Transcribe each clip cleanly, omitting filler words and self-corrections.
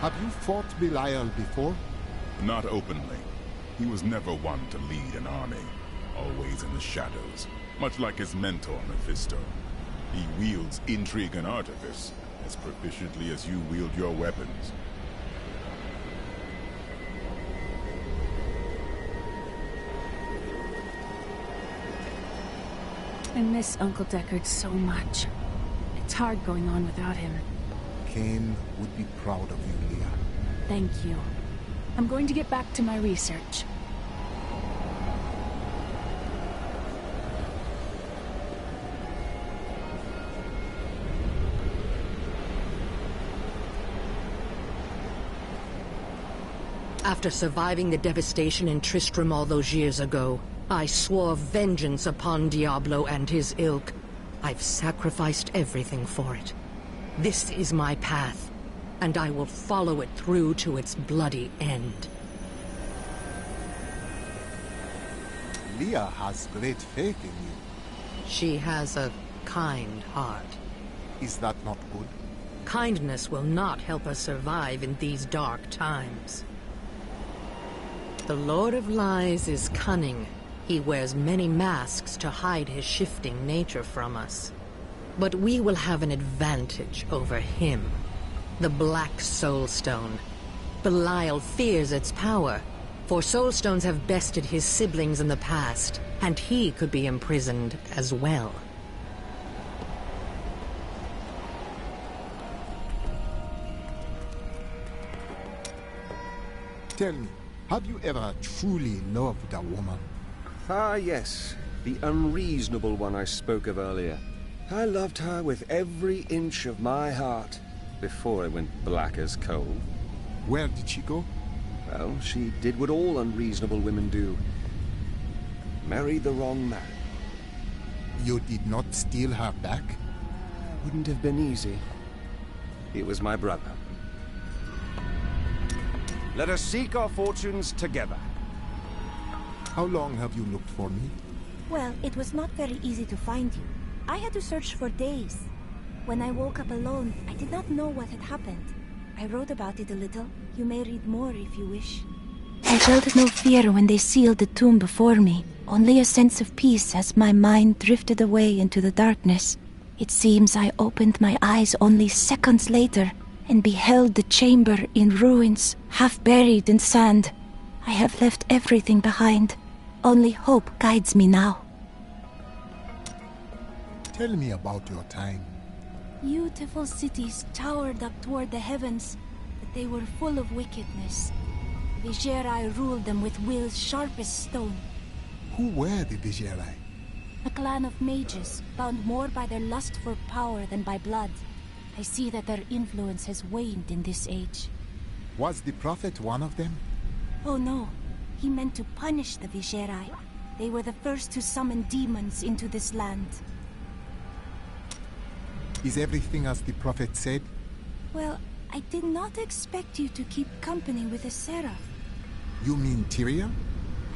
Have you fought Belial before? Not openly. He was never one to lead an army, always in the shadows, much like his mentor, Mephisto. He wields intrigue and artifice as proficiently as you wield your weapons. I miss Uncle Deckard so much. It's hard going on without him. Cain would be proud of you, Leah. Thank you. I'm going to get back to my research. After surviving the devastation in Tristram all those years ago, I swore vengeance upon Diablo and his ilk. I've sacrificed everything for it. This is my path, and I will follow it through to its bloody end. Leah has great faith in you. She has a kind heart. Is that not good? Kindness will not help us survive in these dark times. The Lord of Lies is cunning. He wears many masks to hide his shifting nature from us. But we will have an advantage over him. The Black Soul Stone. Belial fears its power, for Soul Stones have bested his siblings in the past, and he could be imprisoned as well. Tell me, have you ever truly loved a woman? Ah, yes. The unreasonable one I spoke of earlier. I loved her with every inch of my heart, before it went black as coal. Where did she go? Well, she did what all unreasonable women do. Married the wrong man. You did not steal her back? Wouldn't have been easy. It was my brother. Let us seek our fortunes together. How long have you looked for me? Well, it was not very easy to find you. I had to search for days. When I woke up alone, I did not know what had happened. I wrote about it a little. You may read more if you wish. I felt no fear when they sealed the tomb before me. Only a sense of peace as my mind drifted away into the darkness. It seems I opened my eyes only seconds later and beheld the chamber in ruins, half buried in sand. I have left everything behind. Only hope guides me now. Tell me about your time. Beautiful cities towered up toward the heavens, but they were full of wickedness. Vigerai ruled them with will's sharpest stone. Who were the Vigerai? A clan of mages, bound more by their lust for power than by blood. I see that their influence has waned in this age. Was the Prophet one of them? Oh no, he meant to punish the Vigerai. They were the first to summon demons into this land. Is everything as the Prophet said? Well, I did not expect you to keep company with a seraph. You mean Tyrion?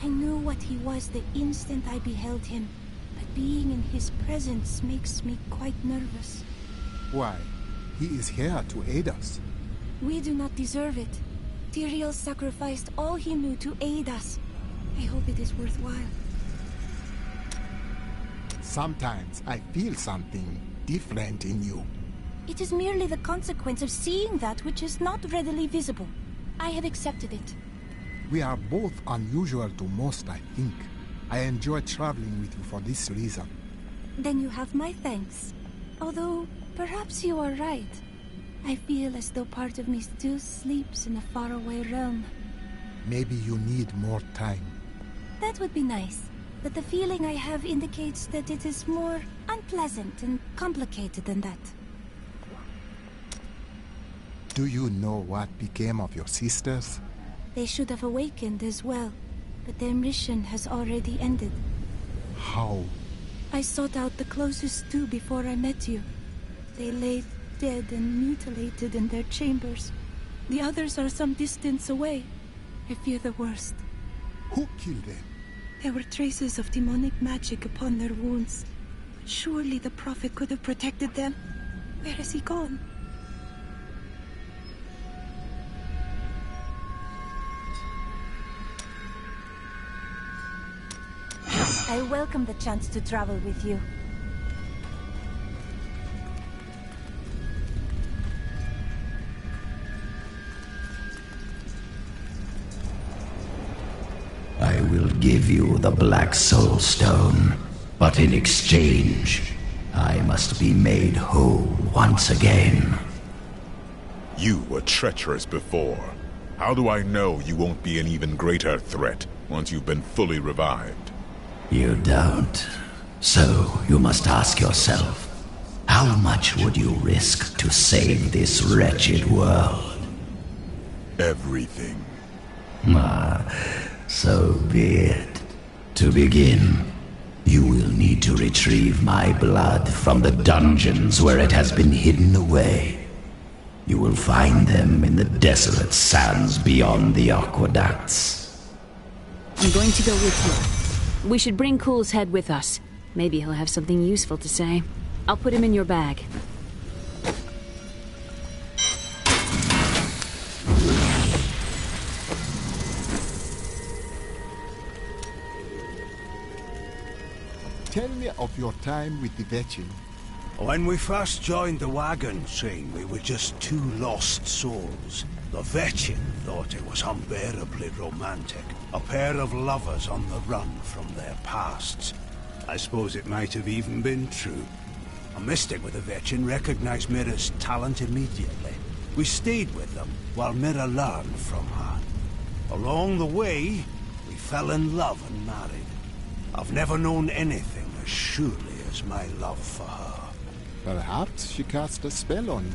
I knew what he was the instant I beheld him, but being in his presence makes me quite nervous. Why? He is here to aid us. We do not deserve it. Tyrion sacrificed all he knew to aid us. I hope it is worthwhile. Sometimes I feel something different in you. It is merely the consequence of seeing that which is not readily visible. I have accepted it. We are both unusual to most, I think. I enjoy traveling with you for this reason. Then you have my thanks. Although, perhaps you are right. I feel as though part of me still sleeps in a faraway realm. Maybe you need more time. That would be nice. But the feeling I have indicates that it is more unpleasant and complicated than that. Do you know what became of your sisters? They should have awakened as well, but their mission has already ended. How? I sought out the closest two before I met you. They lay dead and mutilated in their chambers. The others are some distance away. I fear the worst. Who killed them? There were traces of demonic magic upon their wounds. Surely the Prophet could have protected them. Where has he gone? I welcome the chance to travel with you. I will give you the Black Soul Stone, but in exchange, I must be made whole once again. You were treacherous before. How do I know you won't be an even greater threat once you've been fully revived? You don't. So you must ask yourself, how much would you risk to save this wretched world? Everything. So be it. To begin, you will need to retrieve my blood from the dungeons where it has been hidden away. You will find them in the desolate sands beyond the aqueducts. I'm going to go with you. We should bring Cool's head with us. Maybe he'll have something useful to say. I'll put him in your bag. Tell me of your time with the Vetchin. When we first joined the wagon train, we were just two lost souls. The Vetchin thought it was unbearably romantic. A pair of lovers on the run from their pasts. I suppose it might have even been true. A mystic with the Vetchin recognized Mira's talent immediately. We stayed with them while Mira learned from her. Along the way, we fell in love and married. I've never known anything as surely as my love for her. Perhaps she cast a spell on you.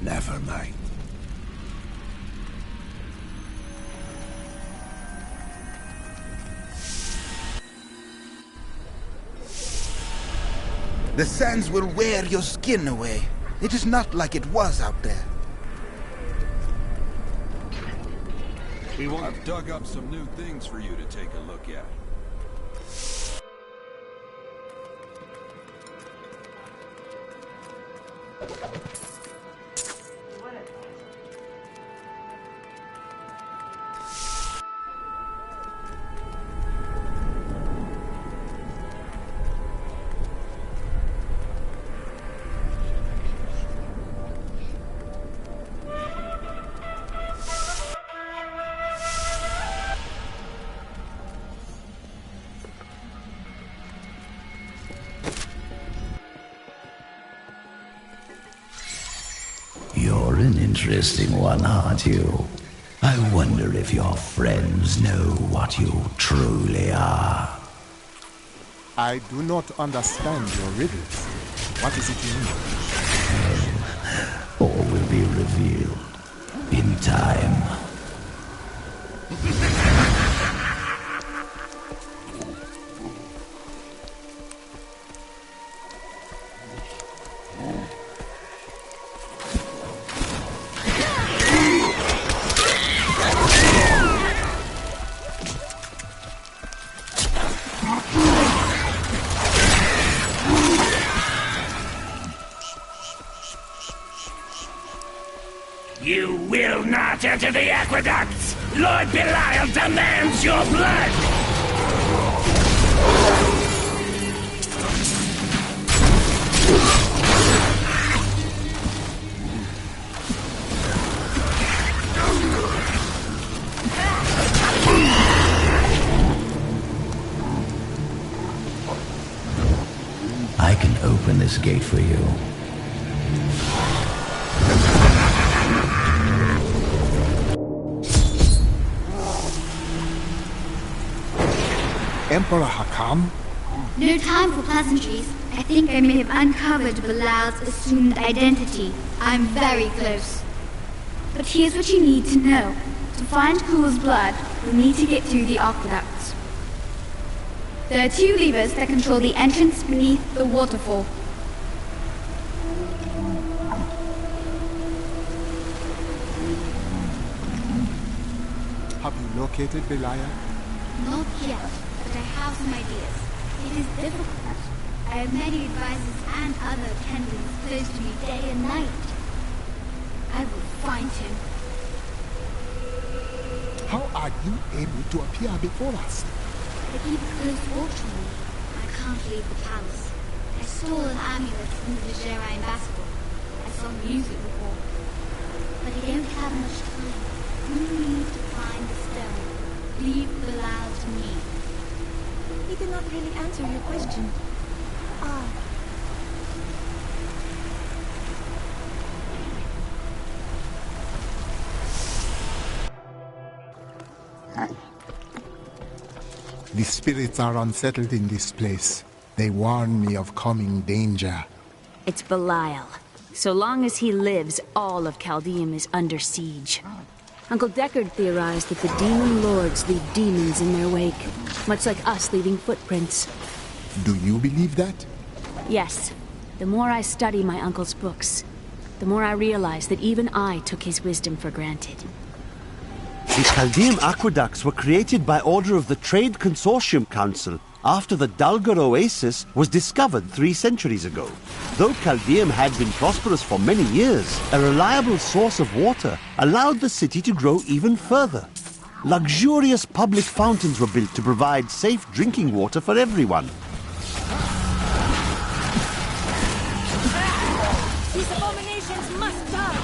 Never mind. The sands will wear your skin away. It is not like it was out there. I've dug up some new things for you to take a look at. You're an interesting one, aren't you? I wonder if your friends know what you truly are. I do not understand your riddles. What is it you mean? All will be revealed in time. You will not enter the aqueducts! Lord Belial demands your blood! I can open this gate for you. Emperor Hakam? No time for pleasantries. I think I may have uncovered Bilal's assumed identity. I'm very close. But here's what you need to know. To find Cool's blood, we'll need to get through the aqueducts. There are two levers that control the entrance beneath the waterfall. Have you located Belial? Not yet, but I have some ideas. It is difficult. I have many advisors and other attendants close to me day and night. I will find him. How are you able to appear before us? They keep a close watch on me. I can't leave the palace. I stole an amulet from the Vigera ambassador. I saw him use it before. But I don't have much time. You need to find the stone. Leave Bilal to me. He did not really answer your question. The spirits are unsettled in this place. They warn me of coming danger. It's Belial. So long as he lives, all of Chaldeum is under siege. Uncle Deckard theorized that the demon lords leave demons in their wake, much like us leaving footprints. Do you believe that? Yes. The more I study my uncle's books, the more I realize that even I took his wisdom for granted. The Chaldean aqueducts were created by order of the Trade Consortium Council after the Dalgar Oasis was discovered 3 centuries ago. Though Chaldeum had been prosperous for many years, a reliable source of water allowed the city to grow even further. Luxurious public fountains were built to provide safe drinking water for everyone. These abominations must die!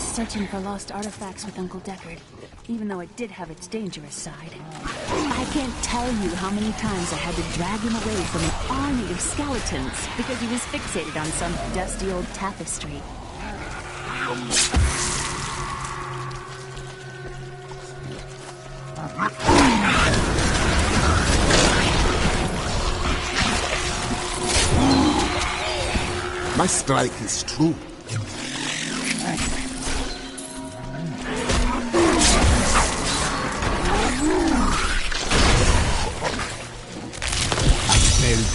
Searching for lost artifacts with Uncle Deckard, even though it did have its dangerous side. I can't tell you how many times I had to drag him away from an army of skeletons because he was fixated on some dusty old tapestry. My strike is true.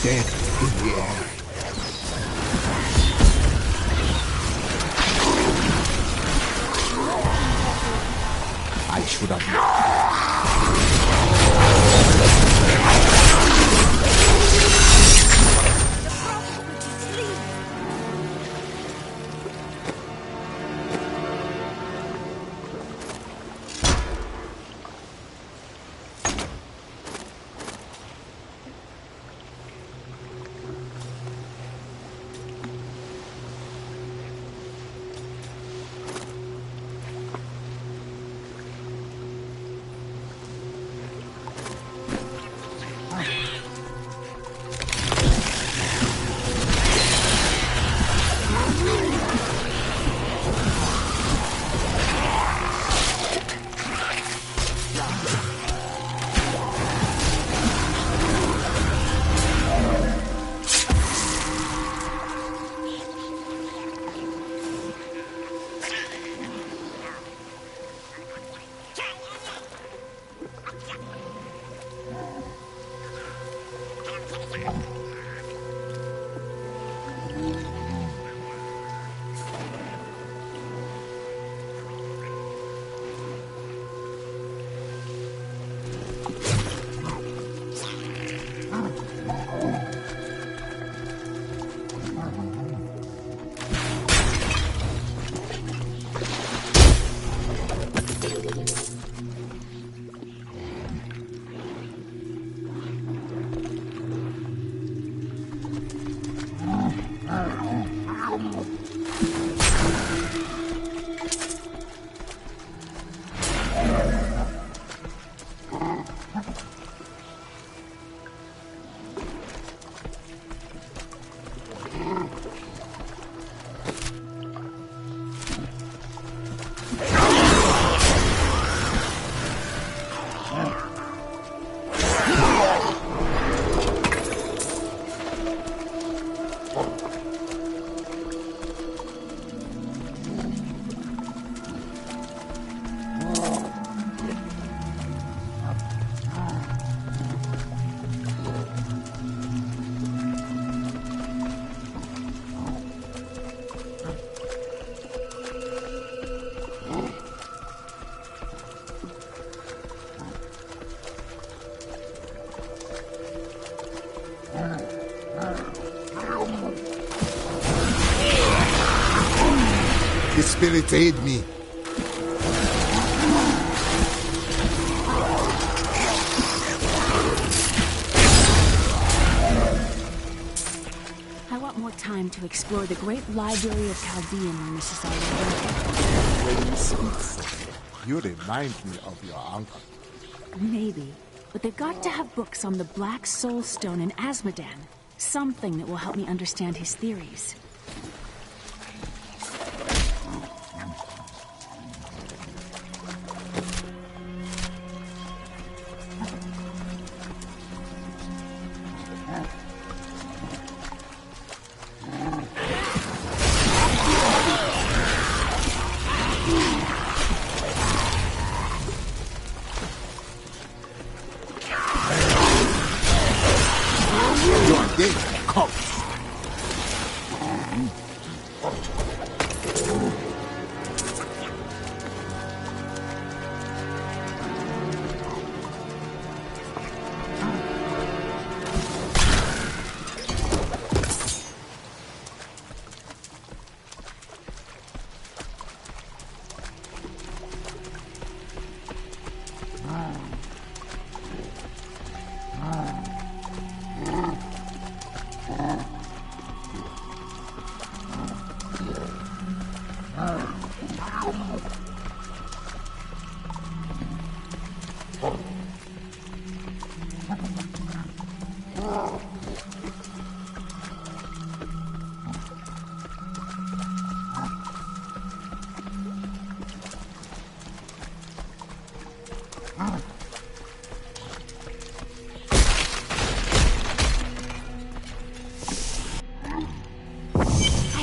Death in the air. I should have... spirits aid me. I want more time to explore the great library of Chaldean when this is all over. When you speak so, you remind me of your uncle. Maybe. But they've got to have books on the Black Soul Stone in Asmodan. Something that will help me understand his theories.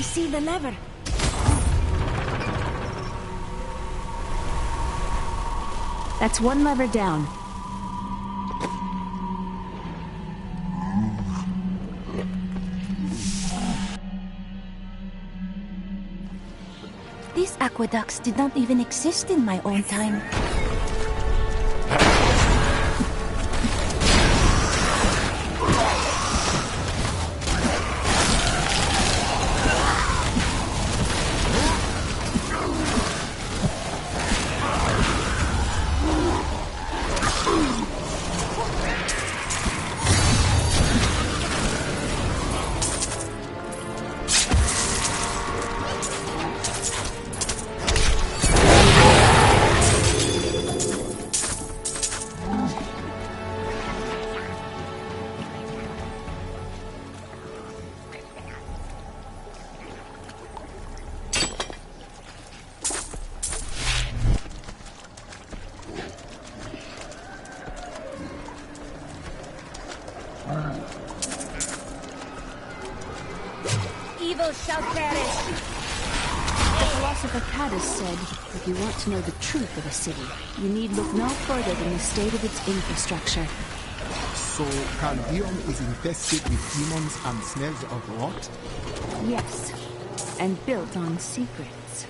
See the lever. That's one lever down. These aqueducts did not even exist in my own time. Evil shall perish. The philosopher Cadus said, if you want to know the truth of a city, you need look no further than the state of its infrastructure. So Chaldeon is infested with demons and smells of rot? Yes, and built on secrets.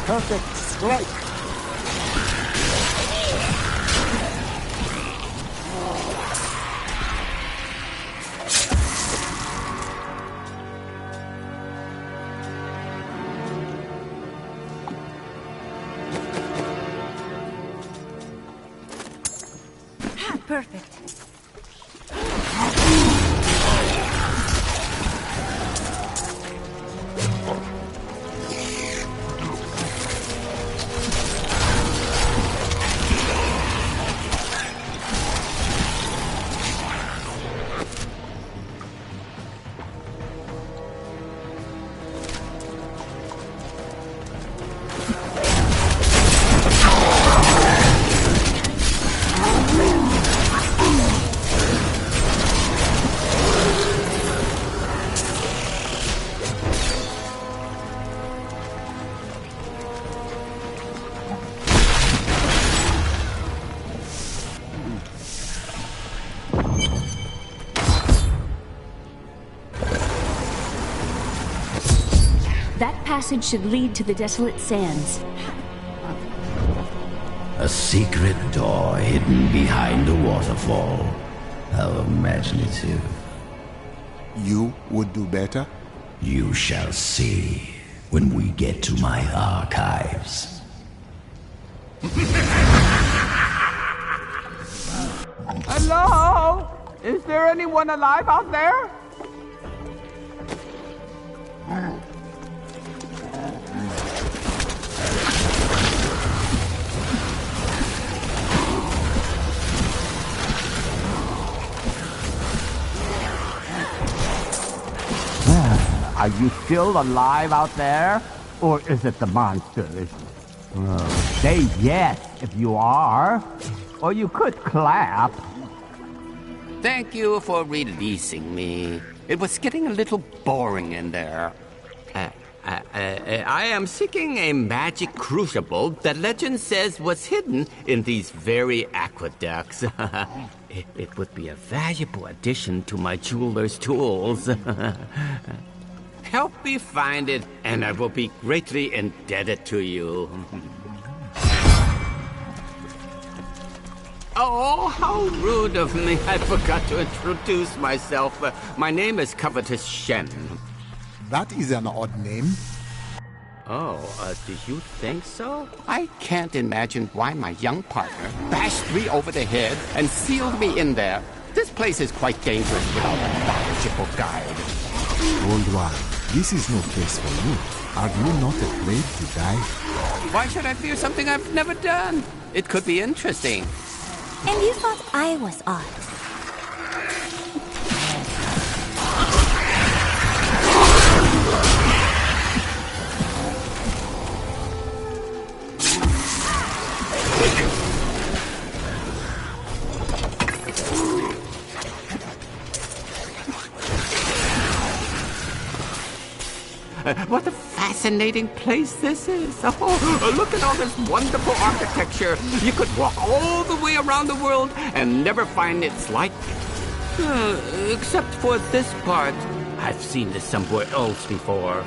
Perfect strike! Perfect. passage should lead to the desolate sands. A secret door hidden behind a waterfall. How imaginative. You would do better? You shall see when we get to my archives. Hello? Is there anyone alive out there? Are you still alive out there? Or is it the monsters? Say yes if you are. Or you could clap. Thank you for releasing me. It was getting a little boring in there. I am seeking a magic crucible that legend says was hidden in these very aqueducts. It would be a valuable addition to my jeweler's tools. Help me find it, and I will be greatly indebted to you. Oh, how rude of me. I forgot to introduce myself. My name is Covetous Shen. That is an odd name. Oh, do you think so? I can't imagine why my young partner bashed me over the head and sealed me in there. This place is quite dangerous without a knowledgeable guide. Old one, this is no place for you. Are you not afraid to die? Why should I fear something I've never done? It could be interesting. And you thought I was odd. What a fascinating place this is. Oh, look at all this wonderful architecture. You could walk all the way around the world and never find its like. Except for this part. I've seen this somewhere else before.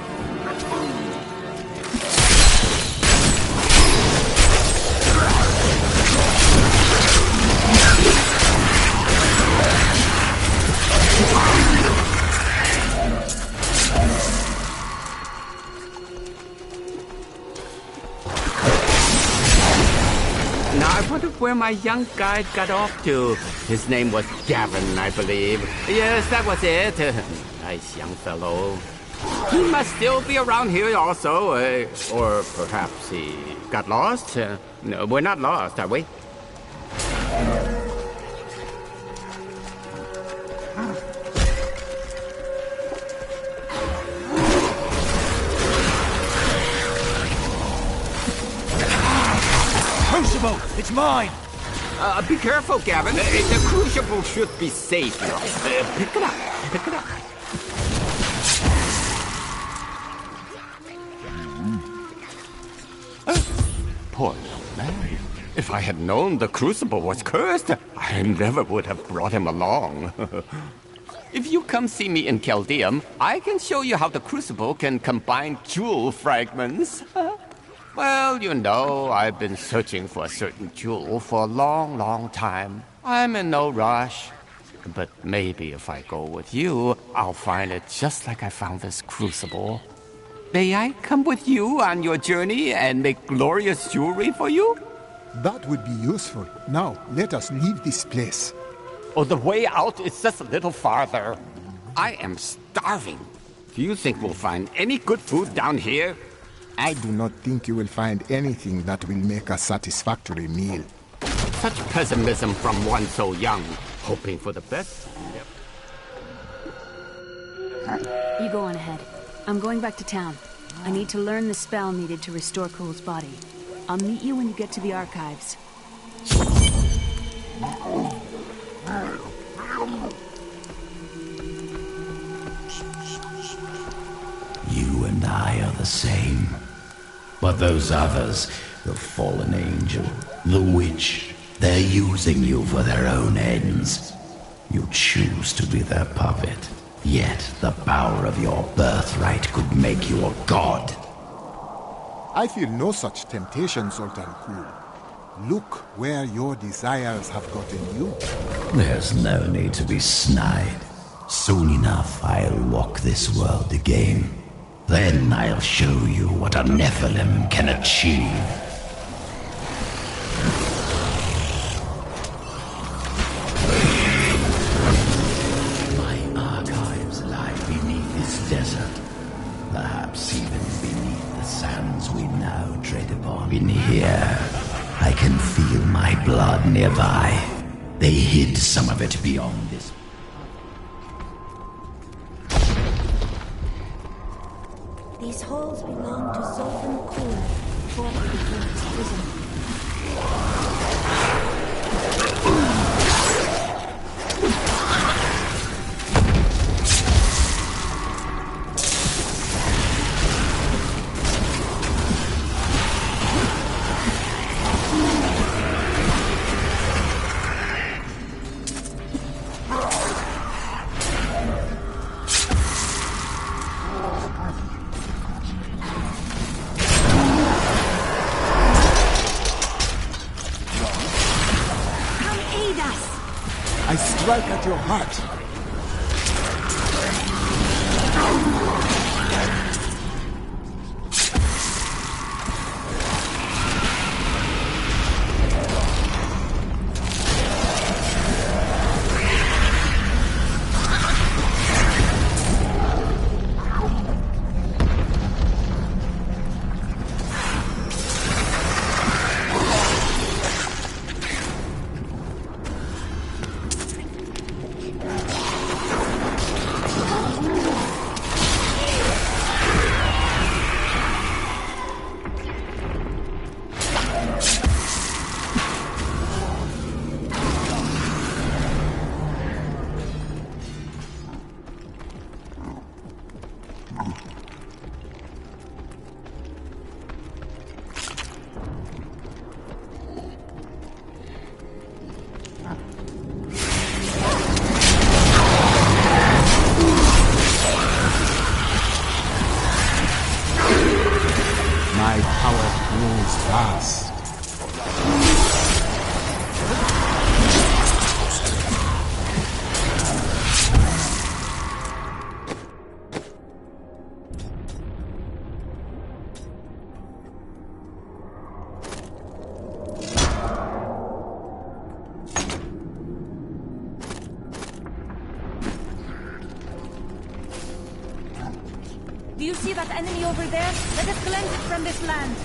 Now, I wonder where my young guide got off to. His name was Gavin, I believe. Yes, that was it. Nice young fellow. He must still be around here also. Or perhaps he got lost. No, we're not lost, are we? Crucible! It's mine! Be careful, Gavin. The crucible should be safe now. Pick it up. Pick it up. Poor little man. If I had known the crucible was cursed, I never would have brought him along. If you come see me in Chaldeum, I can show you how the crucible can combine jewel fragments. Well, you know, I've been searching for a certain jewel for a long, long time. I'm in no rush. But maybe if I go with you, I'll find it just like I found this crucible. May I come with you on your journey and make glorious jewelry for you? That would be useful. Now, let us leave this place. Oh, the way out is just a little farther. I am starving. Do you think we'll find any good food down here? I do not think you will find anything that will make a satisfactory meal. Such pessimism from one so young. Hoping for the best. Yep. You go on ahead. I'm going back to town. I need to learn the spell needed to restore Cole's body. I'll meet you when you get to the archives. You and I are the same. But those others, the fallen angel, the witch, they're using you for their own ends. You choose to be their puppet. Yet the power of your birthright could make you a god. I feel no such temptation, Sultan Kul. Look where your desires have gotten you. There's no need to be snide. Soon enough, I'll walk this world again. Then I'll show you what a Nephilim can achieve. My archives lie beneath this desert. Perhaps even beneath the sands we now tread upon. In here, I can feel my blood nearby. They hid some of it beyond this. These halls belong to Sultan Kul before he became his prison. I strike at your heart. My power grows fast. Do you see that enemy over there? Let us cleanse it from this land.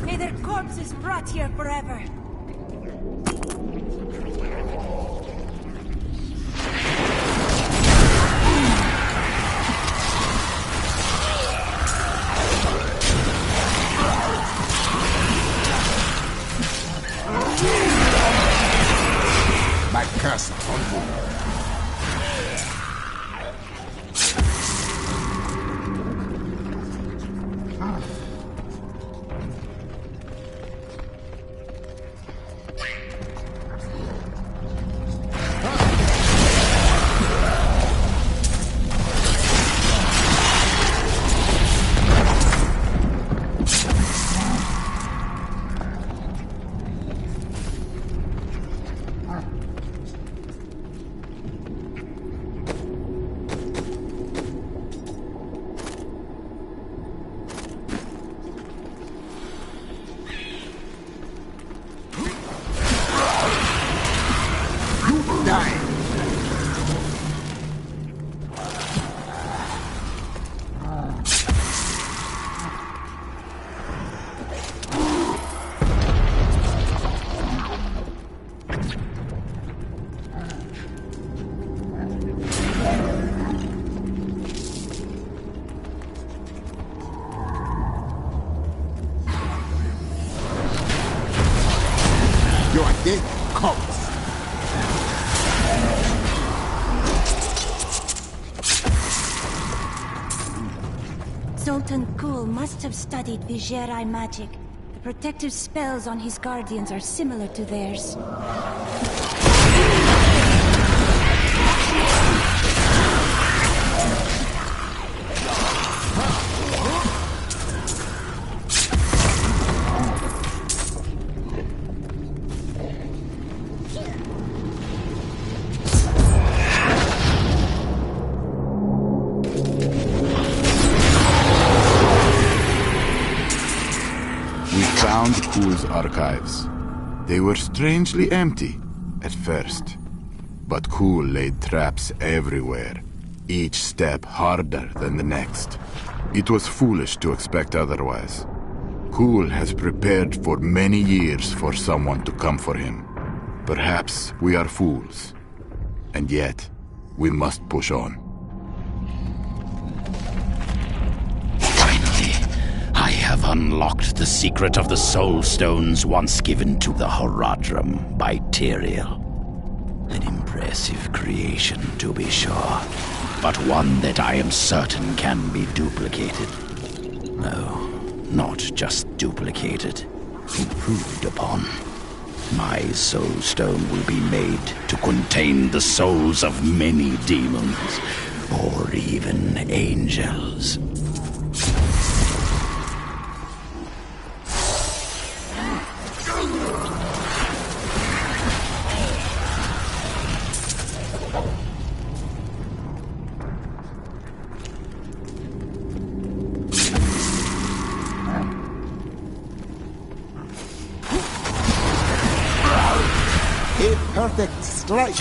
May their corpses rot here forever. My curse upon you. Your day comes. Sultan Kul must have studied Vigerai magic. The protective spells on his guardians are similar to theirs. We found Kuhl's archives. They were strangely empty at first. But Kuhl laid traps everywhere, each step harder than the next. It was foolish to expect otherwise. Kuhl has prepared for many years for someone to come for him. Perhaps we are fools. And yet, we must push on. I have unlocked the secret of the Soul Stones once given to the Horadrim by Tyrael. An impressive creation, to be sure, but one that I am certain can be duplicated. No, not just duplicated, improved upon. My Soul Stone will be made to contain the souls of many demons, or even angels. A perfect strike!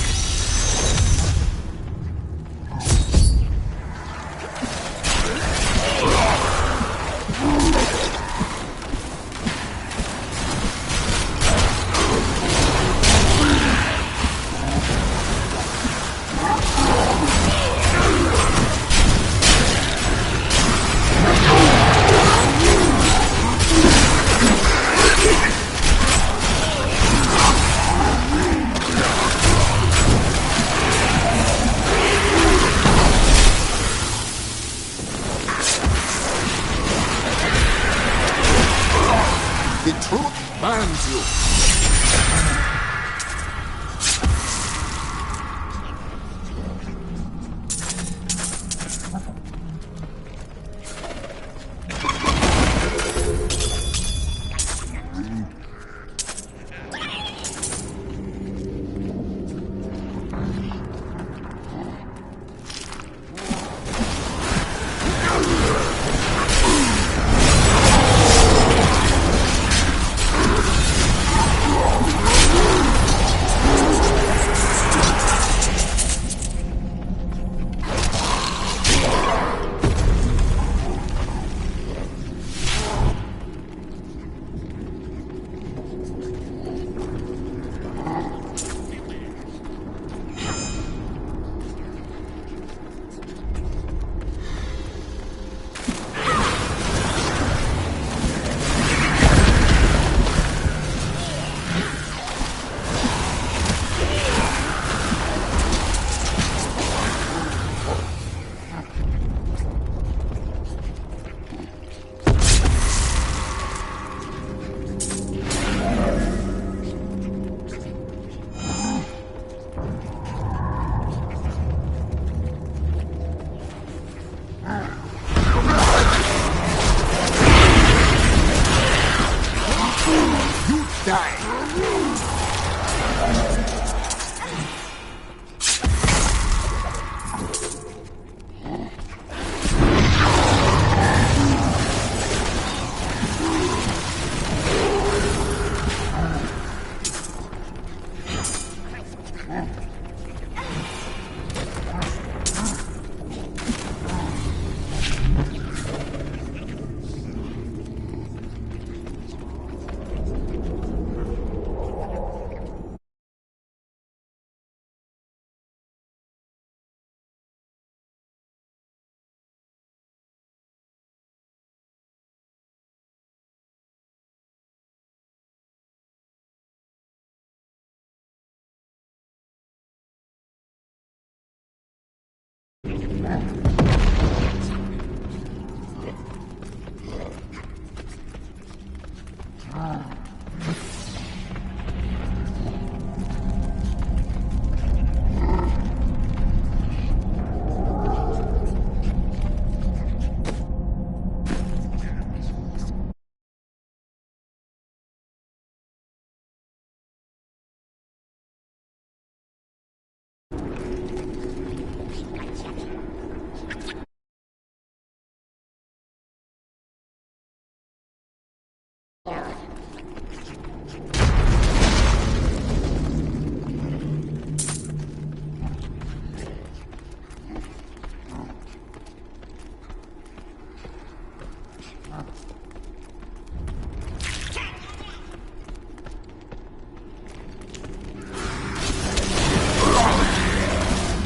The truth binds you.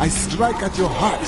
I strike at your heart.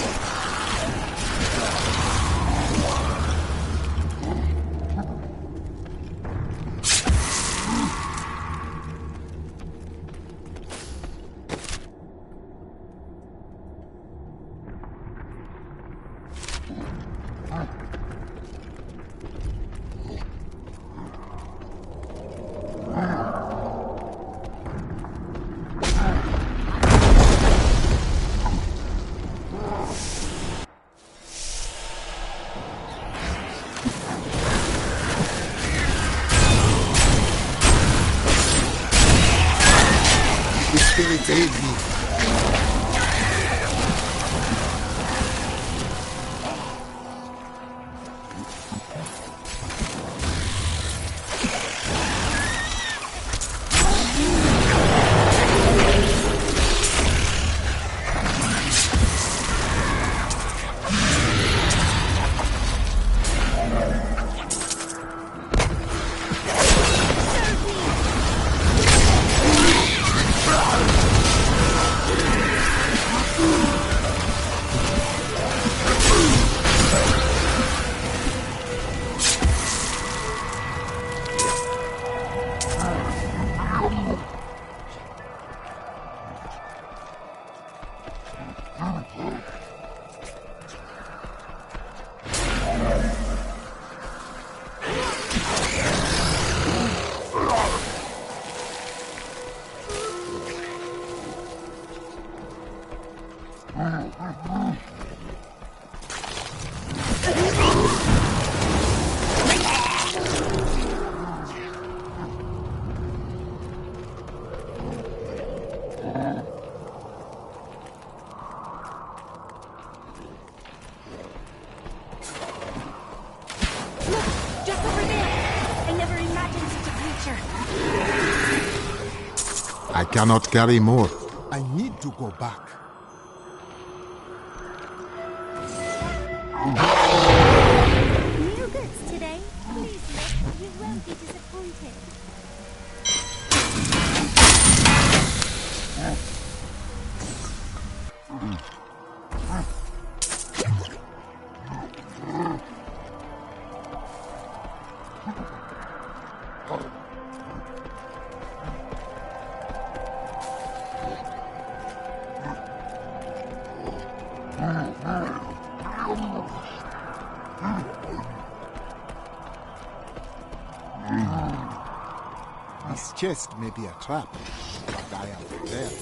The spirits aid me. Just over there! I never imagined such a creature. I cannot carry more. I need to go back. New goods today. Please look. You won't be disappointed. This chest may be a trap, but I am prepared.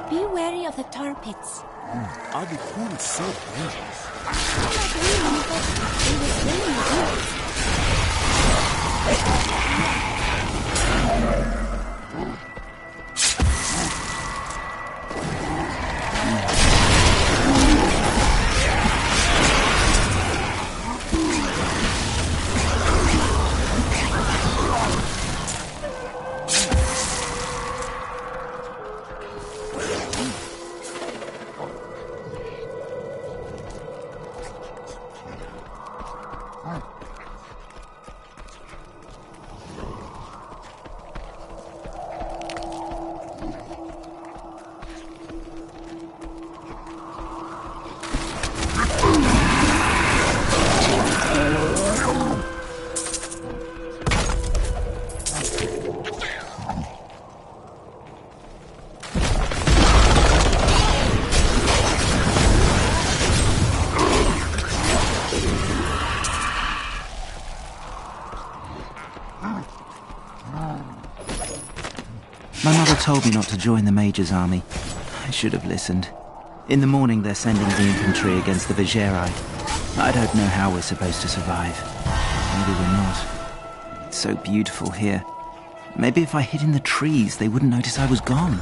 Be wary of the tar pits. Are the fools so dangerous? Not really, but they were very good. My mother told me not to join the Major's army. I should have listened. In the morning they're sending the infantry against the Vigeri. I don't know how we're supposed to survive. Maybe we're not. It's so beautiful here. Maybe if I hid in the trees, they wouldn't notice I was gone.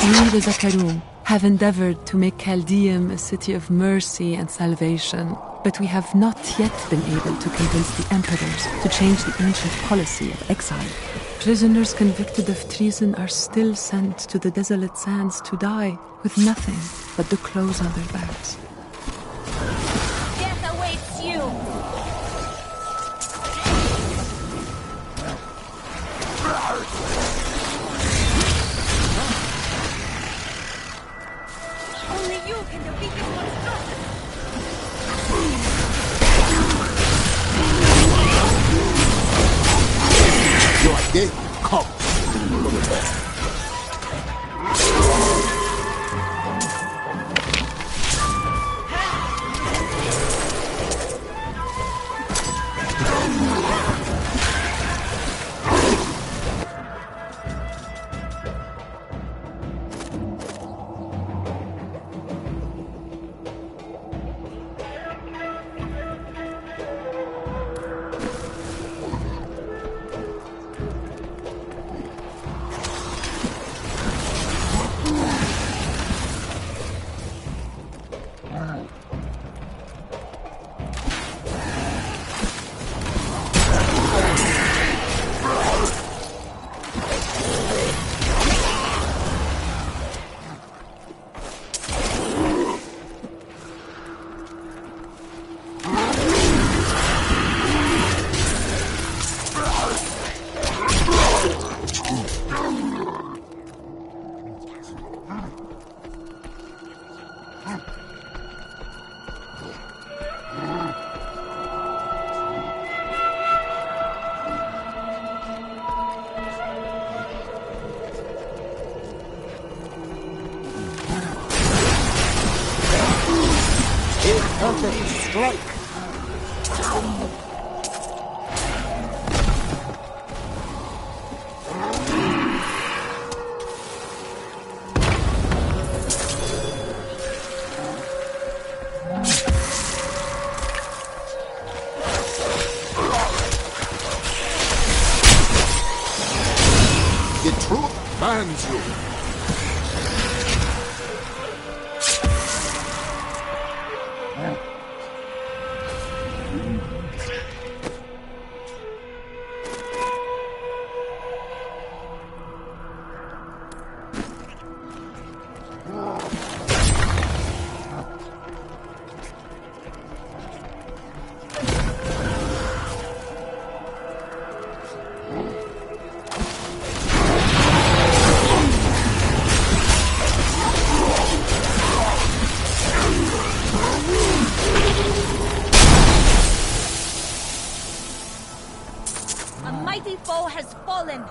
we, the Zakarum, have endeavored to make Chaldeum a city of mercy and salvation, but we have not yet been able to convince the emperors to change the ancient policy of exile. Prisoners convicted of treason are still sent to the desolate sands to die with nothing but the clothes on their backs. Death awaits you! Only you can defeat this monstrosity! You are dead. Come. Perfect strike. The truth bans you. A mighty foe has fallen!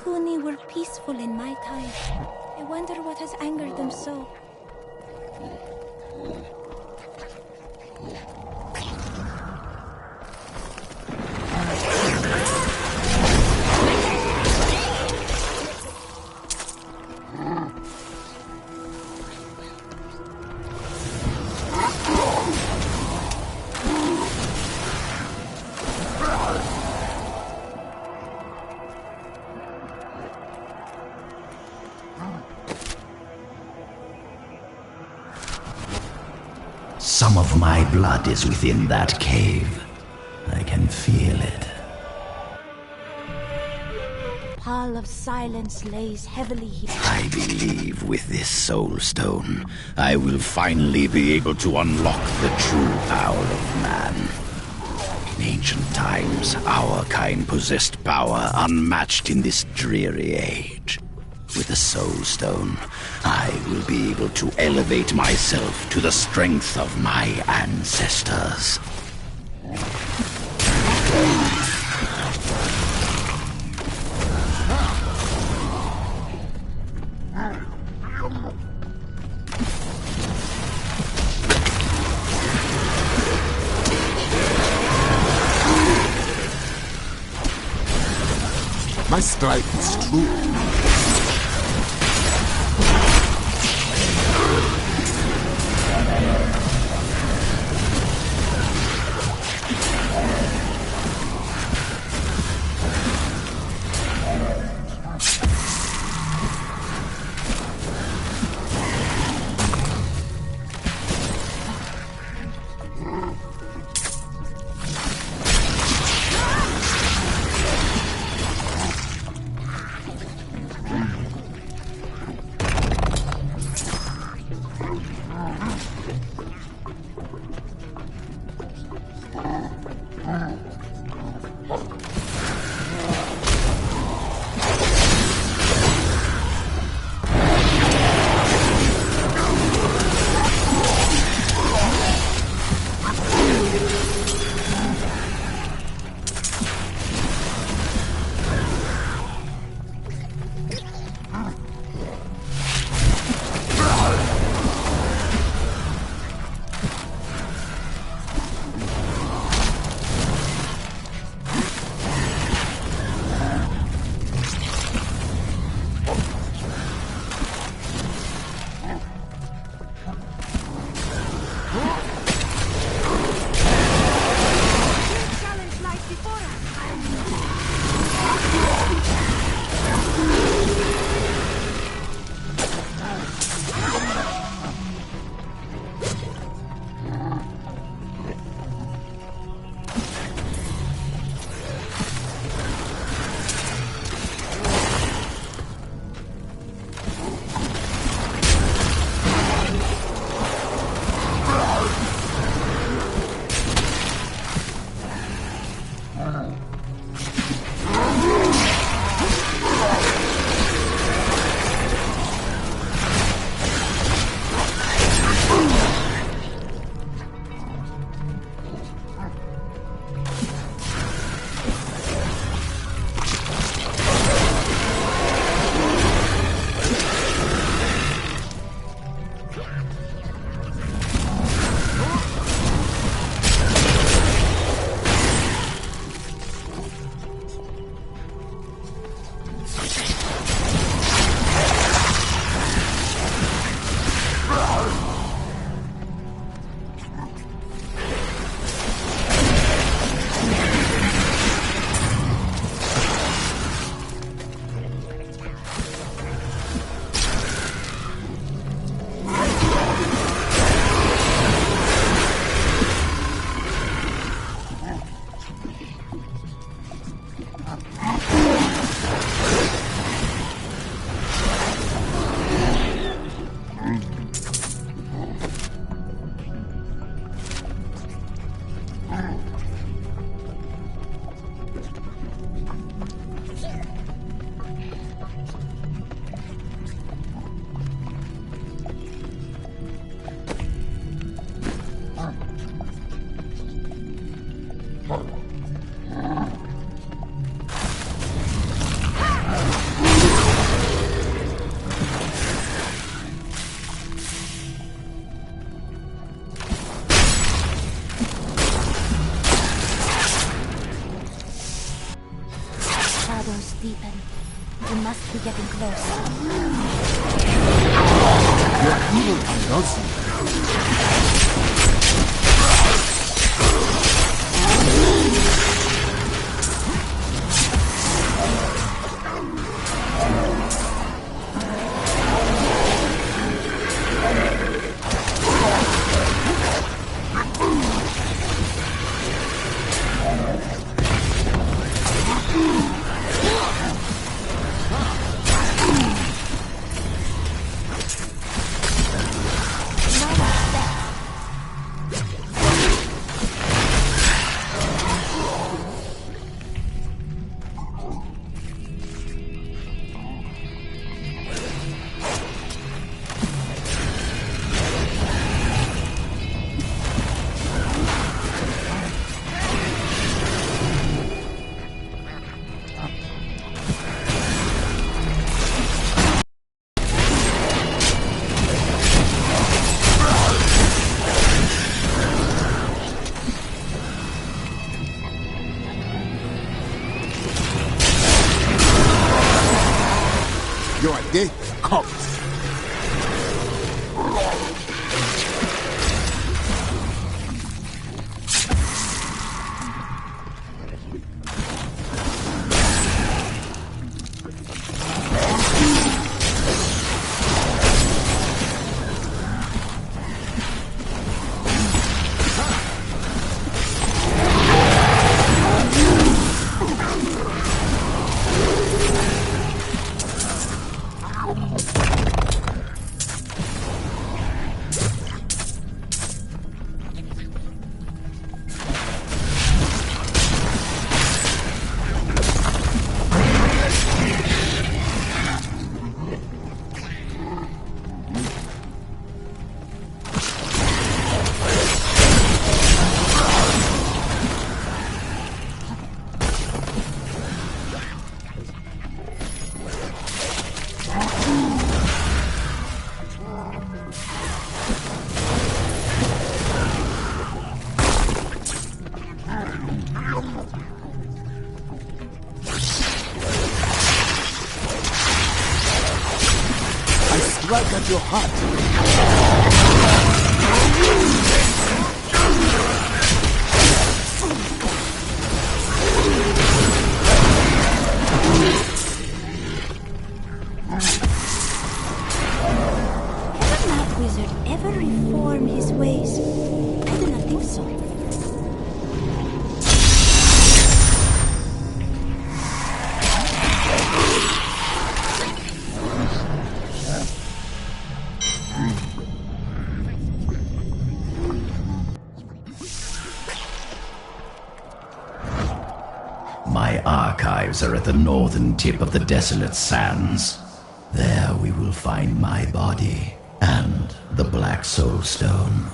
Kuni were peaceful in my time. I wonder what has angered them so. Some of my blood is within that cave. I can feel it. The pall of silence lays heavily here. I believe with this soul stone, I will finally be able to unlock the true power of man. In ancient times, our kind possessed power unmatched in this dreary age. With the soul stone, I will be able to elevate myself to the strength of my ancestors. My strike is true. deepen. We must be getting close. Your evil undoes you. at your heart. Can that wizard ever reform his ways? I do not think so. My archives are at the northern tip of the desolate sands. There we will find my body and the Black Soul Stone.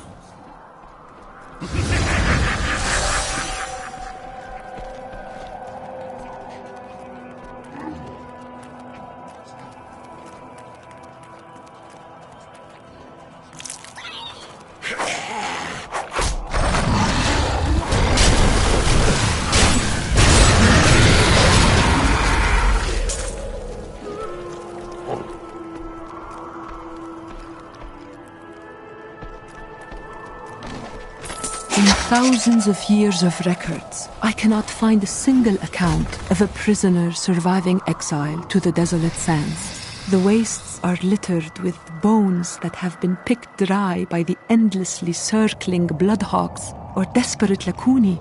In thousands of years of records, I cannot find a single account of a prisoner surviving exile to the desolate sands. The wastes are littered with bones that have been picked dry by the endlessly circling bloodhawks or desperate Lakuni.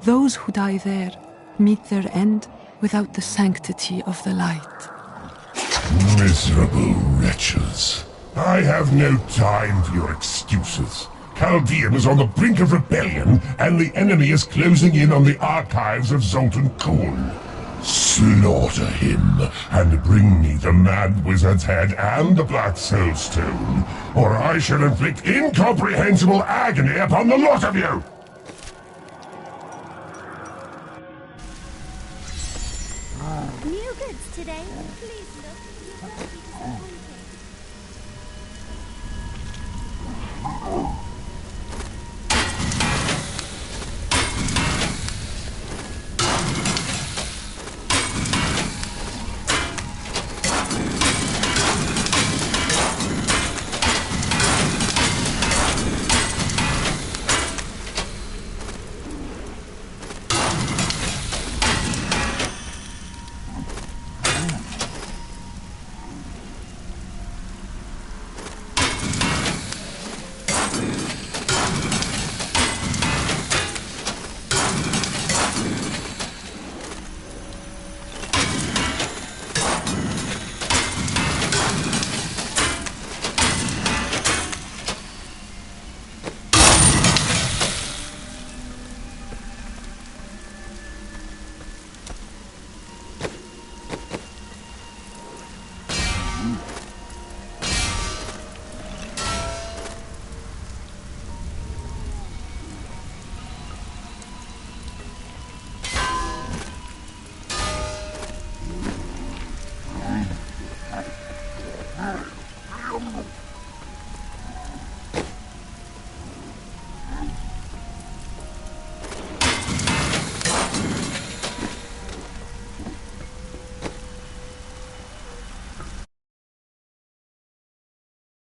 Those who die there meet their end without the sanctity of the light. Miserable wretches. I have no time for your excuses. Chaldean is on the brink of rebellion, and the enemy is closing in on the archives of Zoltan Kuhn. Slaughter him, and bring me the Mad Wizard's head and the Black Soul Stone, or I shall inflict incomprehensible agony upon the lot of you! New goods today. Please look. You won't be disappointed.